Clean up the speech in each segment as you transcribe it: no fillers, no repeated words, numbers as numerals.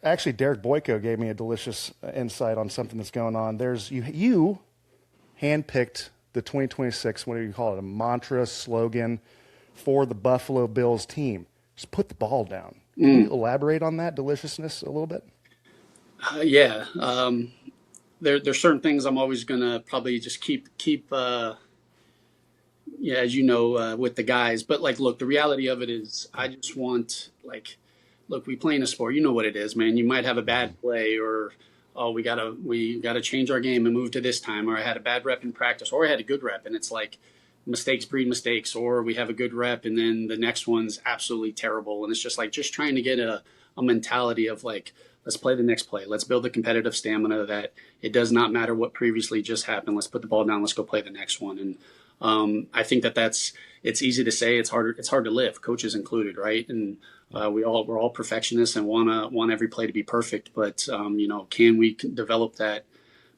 actually, Derek Boyko gave me a delicious insight on something that's going on. You handpicked the 2026, what do you call it, a mantra, slogan for the Buffalo Bills team. Just put the ball down. Can you elaborate on that deliciousness a little bit? Yeah. There's certain things I'm always gonna probably just keep yeah, as you know, with the guys. But like, look, the reality of it is, I just want like, look, we play in a sport. You know what it is, man. You might have a bad play, or oh, we gotta change our game and move to this time, or I had a bad rep in practice, or I had a good rep, and it's like mistakes breed mistakes, or we have a good rep, and then the next one's absolutely terrible, and it's just like just trying to get a mentality of like, let's play the next play. Let's build the competitive stamina that it does not matter what previously just happened. Let's put the ball down. Let's go play the next one. And I think it's easy to say. It's hard to live, coaches included, right? And we're all perfectionists and want every play to be perfect. But can we develop that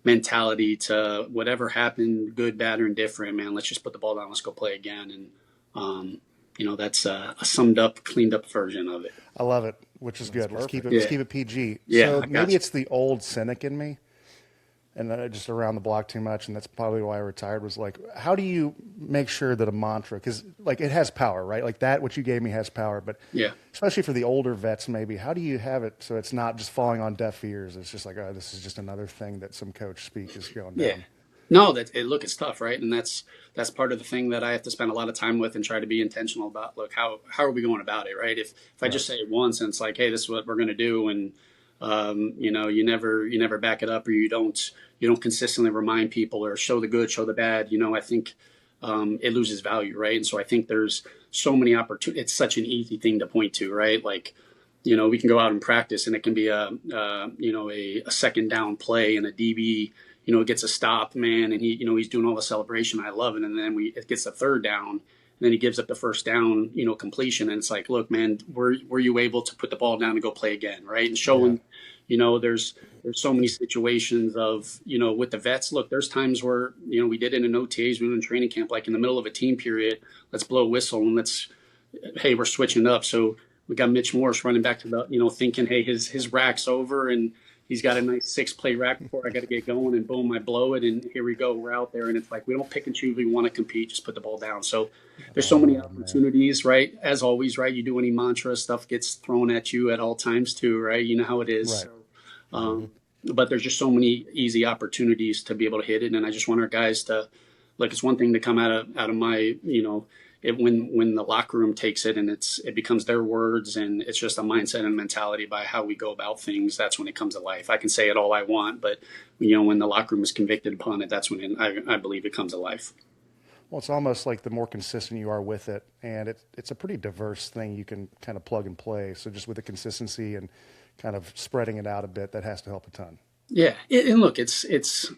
mentality to whatever happened, good, bad, or indifferent? Man, let's just put the ball down. Let's go play again. And that's a summed up, cleaned up version of it. I love it, which is good. Let's keep it PG. Yeah, So maybe it's the old cynic in me, and then just around the block too much, and that's probably why I retired. Was like, how do you make sure that a mantra, because like it has power, right? Like that, what you gave me has power, but Yeah. especially for the older vets, maybe how do you have it so it's not just falling on deaf ears? It's just like, oh, this is just another thing that some coach speak is going Yeah. down. No, look, it's tough, right? And that's part of the thing that I have to spend a lot of time with and try to be intentional about. Look, how are we going about it, right? If I just say it once and it's like, hey, this is what we're going to do, and you never back it up, or you don't consistently remind people or show the good, show the bad. I think it loses value, right? And so I think there's so many opportunities. It's such an easy thing to point to, right? Like, we can go out and practice, and it can be a second down play, and a DB gets a stop, man, and he's doing all the celebration. I love it. And then it gets a third down, and then he gives up the first down, completion. And it's like, look, man, were you able to put the ball down and go play again, right? And showing, there's so many situations of, with the vets. Look, there's times where we did it in OTAs, we were in training camp, like in the middle of a team period, let's blow a whistle and hey, we're switching up. So we got Mitch Morse running back to the, thinking, hey, his rack's over, and he's got a nice 6-play rack before I got to get going, and boom, I blow it, and here we go, we're out there. And it's like, we don't pick and choose. We want to compete, just put the ball down. So there's so many opportunities, right? As always, right? You do any mantra, stuff gets thrown at you at all times too, right? You know how it is. Right. So, but there's just so many easy opportunities to be able to hit it. And I just want our guys to, like, it's one thing to come out of my, when the locker room takes it and it becomes their words, and it's just a mindset and mentality by how we go about things. That's when it comes to life. I can say it all I want, but when the locker room is convicted upon it, that's when I believe it comes to life. Well, it's almost like the more consistent you are with it, and it's a pretty diverse thing you can kind of plug and play. So just with the consistency and kind of spreading it out a bit, that has to help a ton. Yeah, and look, it's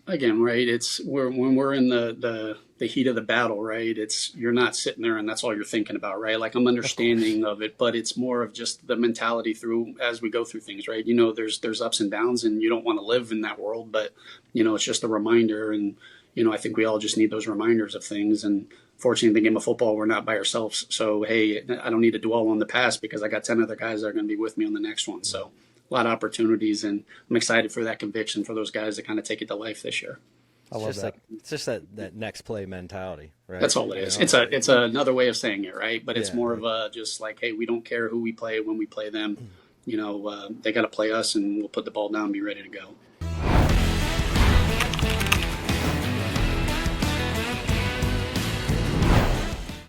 again, right? When we're in the heat of the battle, right? You're not sitting there and that's all you're thinking about, right? Like, I'm understanding of it, but it's more of just the mentality through as we go through things, right? There's ups and downs, and you don't want to live in that world, but it's just a reminder, and I think we all just need those reminders of things. And fortunately, in the game of football, we're not by ourselves. So hey, I don't need to dwell on the past because I got 10 other guys that are going to be with me on the next one. So a lot of opportunities, and I'm excited for that conviction for those guys to kind of take it to life this year. I love that. It's just that next play mentality, right? That's all it is. It's another way of saying it, right? But it's more of a just like, hey, we don't care who we play when we play them. They got to play us, and we'll put the ball down and be ready to go.